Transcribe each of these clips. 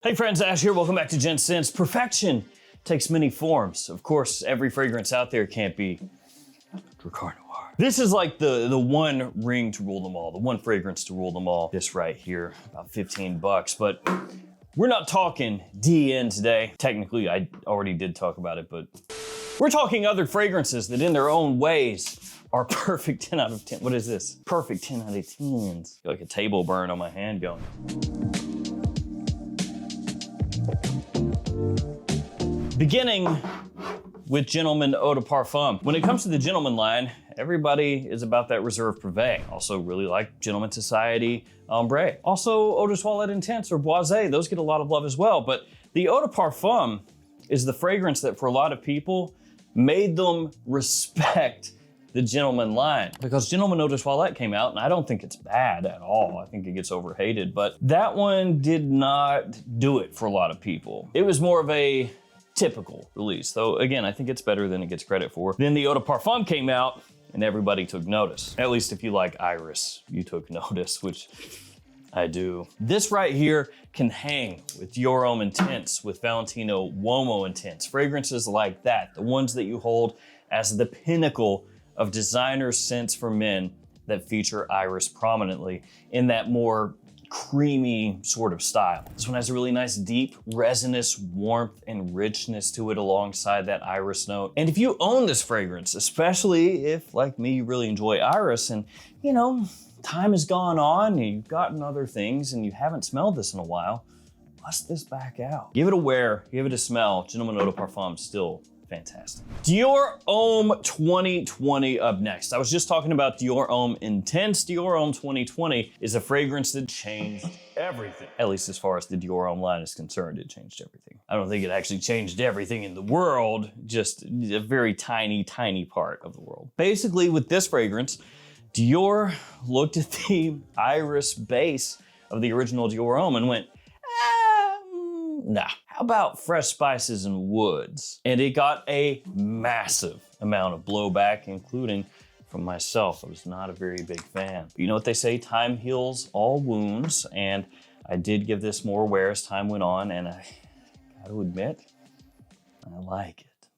Hey friends, Ash here. Welcome back to Gents. Perfection takes many forms. Of course, every fragrance out there can't be Noir. This is like the one ring to rule them all, the one fragrance to rule them all. This right here, about 15 bucks, but we're not talking DN today. Technically, I already did talk about it, but we're talking other fragrances that in their own ways are perfect 10 out of 10. What is this? Perfect 10 out of 10s. Like a table burn on my hand going. Beginning with Gentleman Eau de Parfum. When it comes to the Gentleman line, everybody is about that Reserve Privé. Also really like Gentleman Society, Ombre. Also Eau de Toilette Intense or Boisé, those get a lot of love as well. But the Eau de Parfum is the fragrance that for a lot of people made them respect the Gentleman line. Because Gentleman Eau de Toilette came out, and I don't think it's bad at all. I think it gets overhated, but that one did not do it for a lot of people. It was more of a typical release, though again, I think it's better than it gets credit for. Then the Eau de Parfum came out, and everybody took notice. At least if you like Iris, you took notice, which I do. This right here can hang with Dior Homme Intense, with Valentino Uomo Intense. Fragrances like that, the ones that you hold as the pinnacle of designer scents for men that feature Iris prominently in that more creamy sort of style. This one has a really nice deep resinous warmth and richness to it alongside that Iris note. And if you own this fragrance, especially if like me, you really enjoy Iris and you know, time has gone on and you've gotten other things and you haven't smelled this in a while, bust this back out. Give it a wear, give it a smell. Gentleman Eau de Parfum still fantastic. Dior Homme 2020 up next. I was just talking about Dior Homme Intense. Dior Homme 2020 is a fragrance that changed everything. At least as far as the Dior Homme line is concerned, it changed everything. I don't think it actually changed everything in the world, just a very tiny, tiny part of the world. Basically with this fragrance, Dior looked at the Iris base of the original Dior Homme and went, nah, how about fresh spices and woods? And it got a massive amount of blowback, including from myself. I was not a very big fan. But you know what they say, time heals all wounds, and I did give this more wear as time went on, and I gotta admit, I like it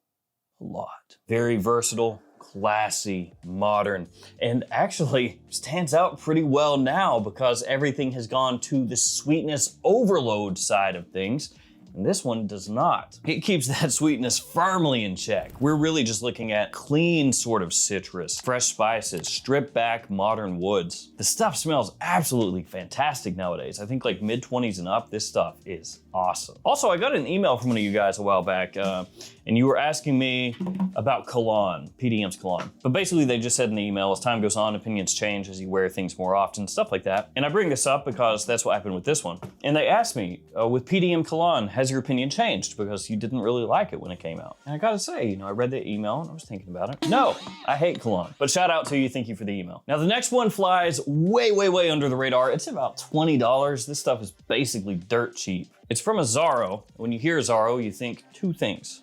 a lot. Very versatile, classy, modern, and actually stands out pretty well now because everything has gone to the sweetness overload side of things, and this one does not. It keeps that sweetness firmly in check. We're really just looking at clean sort of citrus, fresh spices, stripped back modern woods. The stuff smells absolutely fantastic nowadays. I think like mid-20s and up, this stuff is awesome. Also, I got an email from one of you guys a while back, and you were asking me about cologne, PDM's cologne. But basically they just said in the email, as time goes on, opinions change as you wear things more often, stuff like that. And I bring this up because that's what happened with this one. And they asked me, with PDM cologne, has your opinion changed? Because you didn't really like it when it came out. And I gotta say, you know, I read the email and I was thinking about it. No, I hate cologne. But shout out to you, thank you for the email. Now the next one flies way, way, way under the radar. It's about $20. This stuff is basically dirt cheap. It's from Azzaro. When you hear Azzaro, you think two things: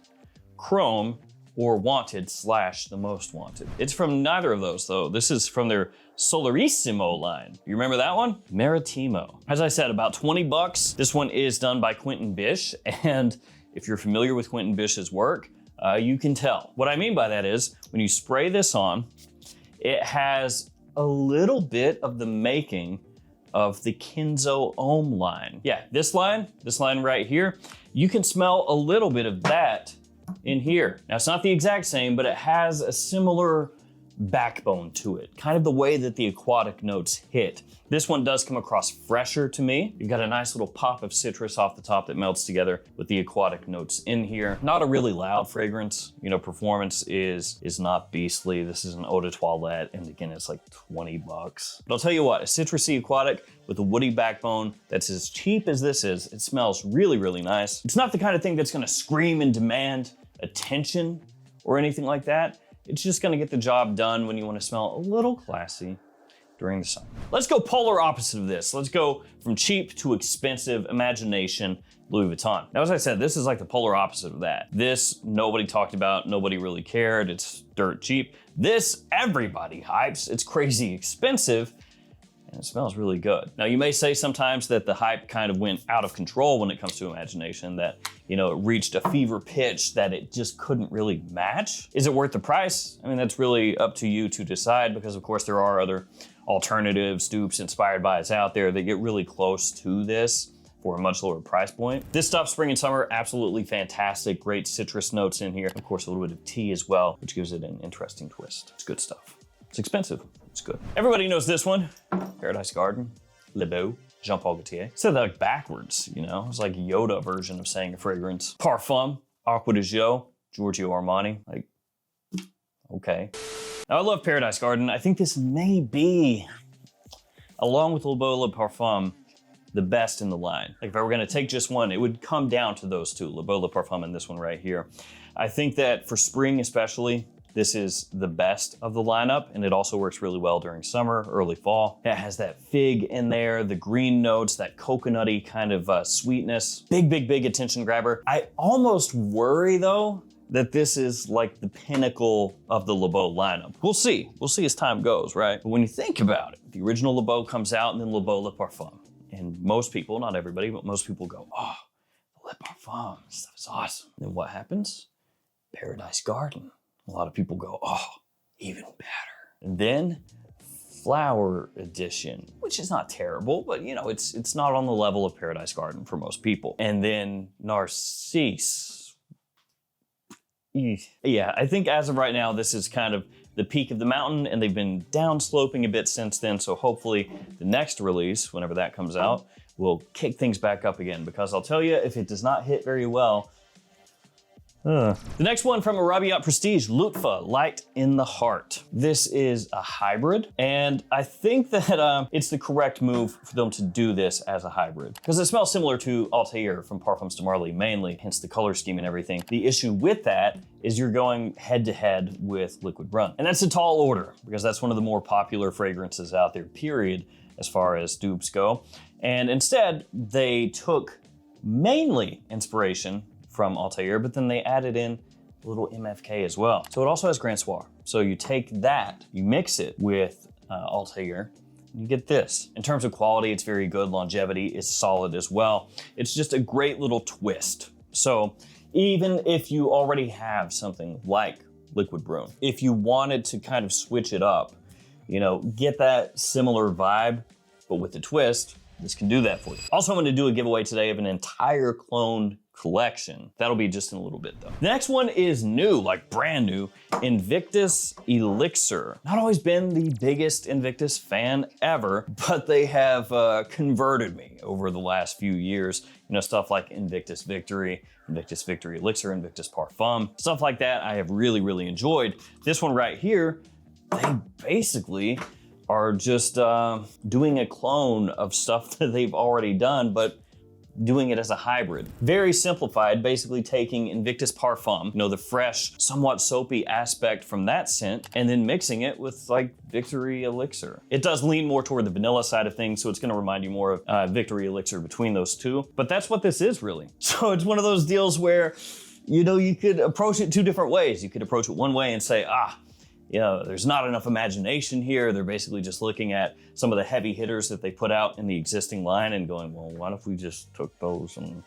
Chrome or Wanted / the Most Wanted. It's from neither of those though. This is from their Solarissimo line. You remember that one? Marettimo. As I said, about 20 bucks. This one is done by Quentin Bish, and if you're familiar with Quentin Bish's work, you can tell. What I mean by that is, when you spray this on, it has a little bit of the making of the Kenzo Homme line. Yeah, this line right here, you can smell a little bit of that in here. Now it's not the exact same, but it has a similar backbone to it, kind of the way that the aquatic notes hit. This one does come across fresher to me. You've got a nice little pop of citrus off the top that melts together with the aquatic notes in here. Not a really loud fragrance. You know, performance is not beastly. This is an Eau de Toilette, and again, it's like 20 bucks. But I'll tell you what, a citrusy aquatic with a woody backbone that's as cheap as this is, it smells really, really nice. It's not the kind of thing that's gonna scream and demand attention or anything like that. It's just gonna get the job done when you wanna smell a little classy during the summer. Let's go polar opposite of this. Let's go from cheap to expensive, imagination, Louis Vuitton. Now, as I said, this is like the polar opposite of that. This, nobody talked about, nobody really cared, it's dirt cheap. This, everybody hypes, it's crazy expensive, and it smells really good. Now you may say sometimes that the hype kind of went out of control when it comes to imagination, that, you know, it reached a fever pitch that it just couldn't really match. Is it worth the price? I mean, that's really up to you to decide, because of course there are other alternatives, dupes, inspired buys out there that get really close to this for a much lower price point. This stuff, spring and summer, absolutely fantastic. Great citrus notes in here. Of course, a little bit of tea as well, which gives it an interesting twist. It's good stuff. It's expensive, it's good. Everybody knows this one, Paradise Garden, Le Beau, Jean Paul Gaultier. Said that like backwards, you know? It's like Yoda version of saying a fragrance. Parfum, Acqua di Gio, Giorgio Armani. Like, okay. Now, I love Paradise Garden. I think this may be, along with Le Beau Le Parfum, the best in the line. Like if I were gonna take just one, it would come down to those two, Le Beau Le Parfum and this one right here. I think that for spring especially, this is the best of the lineup, and it also works really well during summer, early fall. It has that fig in there, the green notes, that coconutty kind of sweetness. Big, big, big attention grabber. I almost worry though, that this is like the pinnacle of the Le Beau lineup. We'll see as time goes, right? But when you think about it, the original Le Beau comes out and then Le Beau Le Parfum. And most people, not everybody, but most people go, oh, Le Parfum, this stuff is awesome. And then what happens? Paradise Garden. A lot of people go, oh, even better. And then Flower Edition, which is not terrible, but you know, it's not on the level of Paradise Garden for most people. And then Narcisse. Yeah, I think as of right now, this is kind of the peak of the mountain, and they've been downsloping a bit since then. So hopefully the next release, whenever that comes out, will kick things back up again, because I'll tell you, if it does not hit very well, the next one from Arabiyat Prestige, Lutfa, Light in the Heart. This is a hybrid, and I think that it's the correct move for them to do this as a hybrid, because it smells similar to Altair from Parfums de Marly mainly, hence the color scheme and everything. The issue with that is you're going head to head with Liquid Run. And that's a tall order, because that's one of the more popular fragrances out there, period, as far as dupes go. And instead, they took mainly inspiration from Altair, but then they added in a little MFK as well. So it also has Grand Soir. So you take that, you mix it with Altair, and you get this. In terms of quality, it's very good. Longevity is solid as well. It's just a great little twist. So even if you already have something like Liquid Brune, if you wanted to kind of switch it up, you know, get that similar vibe, but with the twist, this can do that for you. Also, I'm gonna do a giveaway today of an entire cloned collection. That'll be just in a little bit though. The next one is new, like brand new, Invictus Elixir. Not always been the biggest Invictus fan ever, but they have converted me over the last few years. You know, stuff like Invictus Victory, Invictus Victory Elixir, Invictus Parfum, stuff like that I have really, really enjoyed. This one right here, they basically are just doing a clone of stuff that they've already done, but doing it as a hybrid. Very simplified, basically taking Invictus Parfum, you know, the fresh, somewhat soapy aspect from that scent, and then mixing it with like Victory Elixir. It does lean more toward the vanilla side of things, so it's gonna remind you more of Victory Elixir between those two, but that's what this is really. So it's one of those deals where, you know, you could approach it two different ways. You could approach it one way and say, you know, there's not enough imagination here. They're basically just looking at some of the heavy hitters that they put out in the existing line and going, well, what if we just took those and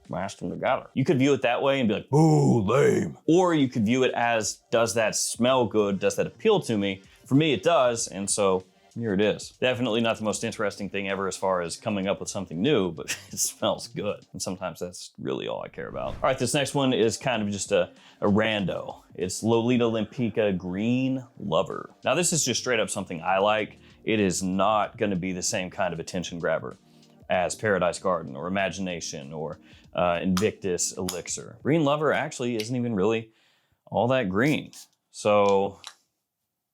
mashed them together? You could view it that way and be like, ooh, lame. Or you could view it as, does that smell good? Does that appeal to me? For me, it does, and so here it is. Definitely not the most interesting thing ever as far as coming up with something new, but it smells good. And sometimes that's really all I care about. All right, this next one is kind of just a rando. It's Lolita Lempicka Green Lover. Now this is just straight up something I like. It is not gonna be the same kind of attention grabber as Paradise Garden or Imagination or Invictus Elixir. Green Lover actually isn't even really all that green. So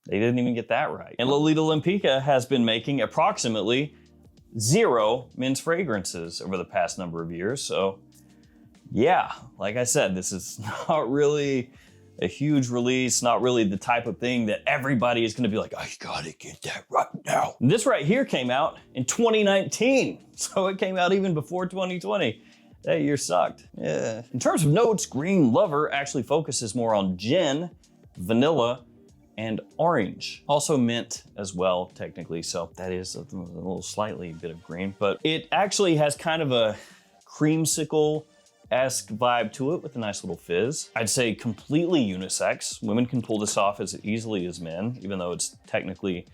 they didn't even get that right. And Lolita Lempicka has been making approximately 0 men's fragrances over the past number of years. So yeah, like I said, this is not really a huge release, not really the type of thing that everybody is gonna be like, I gotta get that right now. And this right here came out in 2019. So it came out even before 2020. That year sucked, yeah. In terms of notes, Green Lover actually focuses more on gin, vanilla, and orange. Also mint as well, technically, so that is a little slightly bit of green, but it actually has kind of a creamsicle-esque vibe to it with a nice little fizz. I'd say completely unisex. Women can pull this off as easily as men, even though it's technically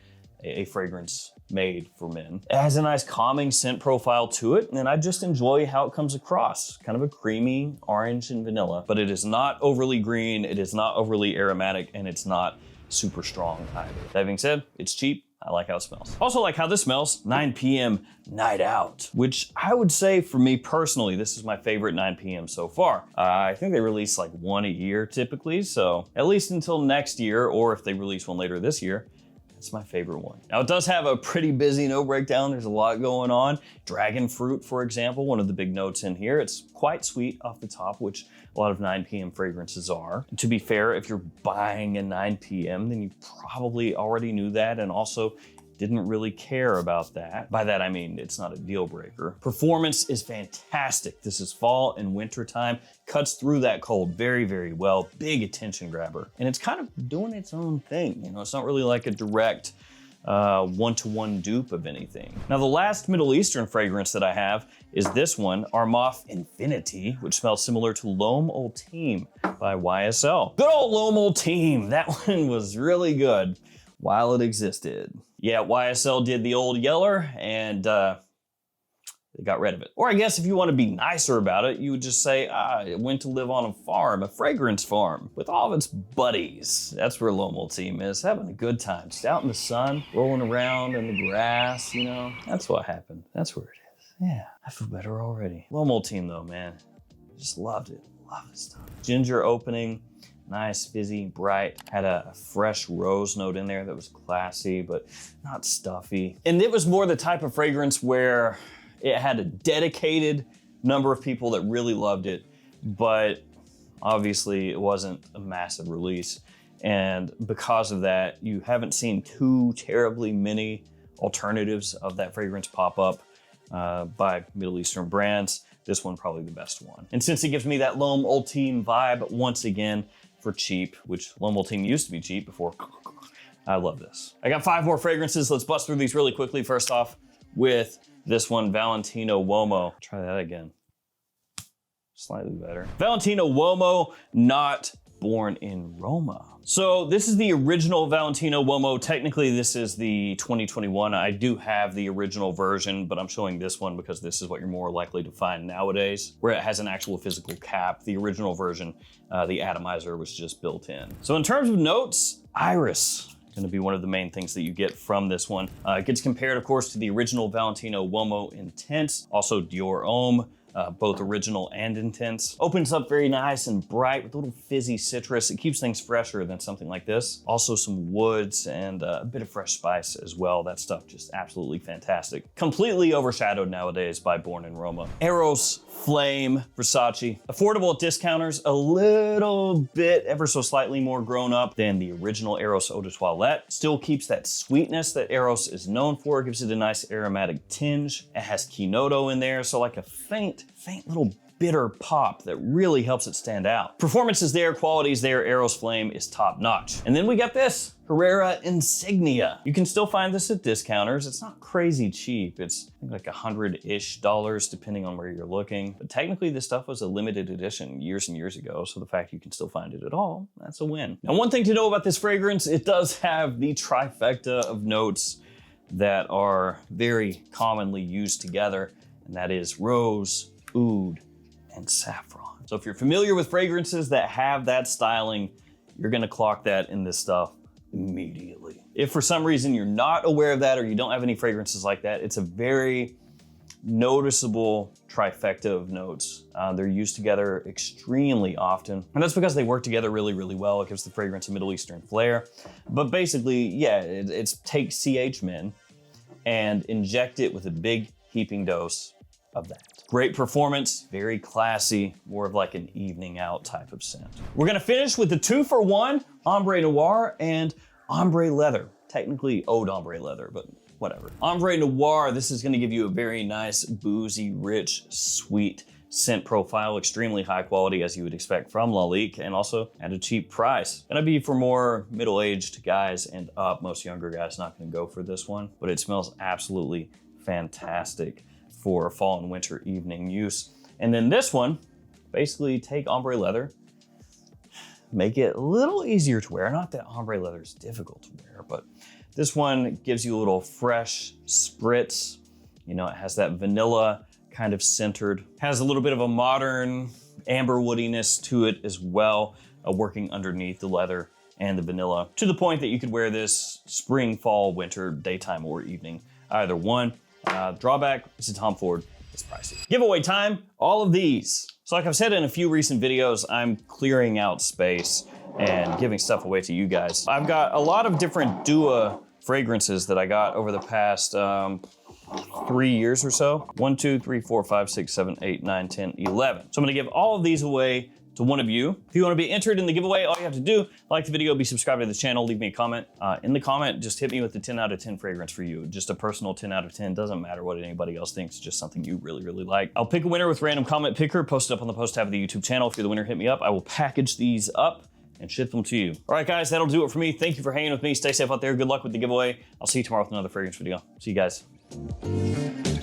a fragrance made for men. It has a nice calming scent profile to it, and I just enjoy how it comes across. Kind of a creamy orange and vanilla, but it is not overly green, it is not overly aromatic, and it's not super strong either. That being said, it's cheap. I like how it smells. Also like how this smells, 9 p.m. night out, which I would say for me personally, this is my favorite 9 p.m. so far. I think they release like one a year typically, so at least until next year, or if they release one later this year, it's my favorite one. Now it does have a pretty busy note breakdown. There's a lot going on. Dragon fruit, for example, one of the big notes in here. It's quite sweet off the top, which a lot of 9 p.m. fragrances are. To be fair, if you're buying a 9 p.m., then you probably already knew that and also didn't really care about that. By that, I mean, it's not a deal breaker. Performance is fantastic. This is fall and winter time. Cuts through that cold very, very well. Big attention grabber. And it's kind of doing its own thing. You know, it's not really like a direct one-to-one dupe of anything. Now, the last Middle Eastern fragrance that I have is this one, Armaf Infinity, which smells similar to L'Homme Ultime by YSL. Good old L'Homme Ultime. That one was really good while it existed. Yeah, YSL did the old yeller and they got rid of it. Or I guess if you want to be nicer about it, you would just say, it went to live on a farm, a fragrance farm, with all of its buddies. That's where L'Homme Ultime is, having a good time. Just out in the sun, rolling around in the grass, you know? That's what happened. That's where it is. Yeah, I feel better already. L'Homme Ultime though, man. Just loved it. Love this stuff. Ginger opening. Nice, fizzy, bright. Had a fresh rose note in there that was classy, but not stuffy. And it was more the type of fragrance where it had a dedicated number of people that really loved it, but obviously it wasn't a massive release. And because of that, you haven't seen too terribly many alternatives of that fragrance pop up by Middle Eastern brands. This one probably the best one. And since it gives me that L'Homme Ultime vibe, once again, for cheap, which L'Homme Ultime used to be cheap before. I love this. I got 5 more fragrances. Let's bust through these really quickly. First off with this one, Valentino Uomo. Try that again. Slightly better. Valentino Uomo, not born in Roma. So this is the original Valentino Uomo. Technically, this is the 2021. I do have the original version, but I'm showing this one because this is what you're more likely to find nowadays, where it has an actual physical cap. The original version, the atomizer was just built in. So in terms of notes, iris. Going to be one of the main things that you get from this one. It gets compared, of course, to the original Valentino Uomo Intense, also Dior Homme, both original and intense. Opens up very nice and bright with a little fizzy citrus. It keeps things fresher than something like this. Also some woods and a bit of fresh spice as well. That stuff just absolutely fantastic. Completely overshadowed nowadays by Born in Roma. Eros, Flame, Versace. Affordable at discounters, a little bit, ever so slightly more grown up than the original Eros Eau de Toilette. Still keeps that sweetness that Eros is known for. Gives it a nice aromatic tinge. It has Kinoto in there, so like a faint little bitter pop that really helps it stand out. Performance is there, quality is there, Eros Flame is top notch. And then we got this, Herrera Insignia. You can still find this at discounters. It's not crazy cheap. It's I think like $100-ish depending on where you're looking. But technically this stuff was a limited edition years and years ago, so the fact you can still find it at all, that's a win. Now one thing to know about this fragrance, it does have the trifecta of notes that are very commonly used together, and that is rose, oud, and saffron. So if you're familiar with fragrances that have that styling, you're gonna clock that in this stuff immediately. If for some reason you're not aware of that or you don't have any fragrances like that, it's a very noticeable trifecta of notes. They're used together extremely often, and that's because they work together really, really well. It gives the fragrance a Middle Eastern flair. But basically, yeah, it's take CH men and inject it with a big heaping dose of that. Great performance, very classy, more of like an evening out type of scent. We're gonna finish with the 2-for-1, Ombre Noir and Ombre Leather. Technically Oud Ombre Leather, but whatever. Ombre Noir, this is gonna give you a very nice, boozy, rich, sweet scent profile, extremely high quality as you would expect from Lolita, and also at a cheap price. Gonna be for more middle-aged guys and up. Most younger guys not gonna go for this one, but it smells absolutely fantastic for fall and winter evening use. And then this one, basically take ombre leather, make it a little easier to wear. Not that ombre leather is difficult to wear, but this one gives you a little fresh spritz. You know, it has that vanilla kind of centered, has a little bit of a modern amber woodiness to it as well, working underneath the leather and the vanilla, to the point that you could wear this spring, fall, winter, daytime, or evening, either one. Drawback, it's a Tom Ford, it's pricey. Giveaway time, all of these. So like I've said in a few recent videos, I'm clearing out space and giving stuff away to you guys. I've got a lot of different Dua fragrances that I got over the past 3 years or so. 1, 2, 3, 4, 5, 6, 7, 8, 9, 10, 11. So I'm gonna give all of these away to one of you. If you wanna be entered in the giveaway, all you have to do, like the video, be subscribed to the channel, leave me a comment. In the comment, just hit me with the 10 out of 10 fragrance for you. Just a personal 10 out of 10, doesn't matter what anybody else thinks, just something you really, really like. I'll pick a winner with random comment picker, post it up on the post tab of the YouTube channel. If you're the winner, hit me up. I will package these up and ship them to you. All right, guys, that'll do it for me. Thank you for hanging with me. Stay safe out there. Good luck with the giveaway. I'll see you tomorrow with another fragrance video. See you guys.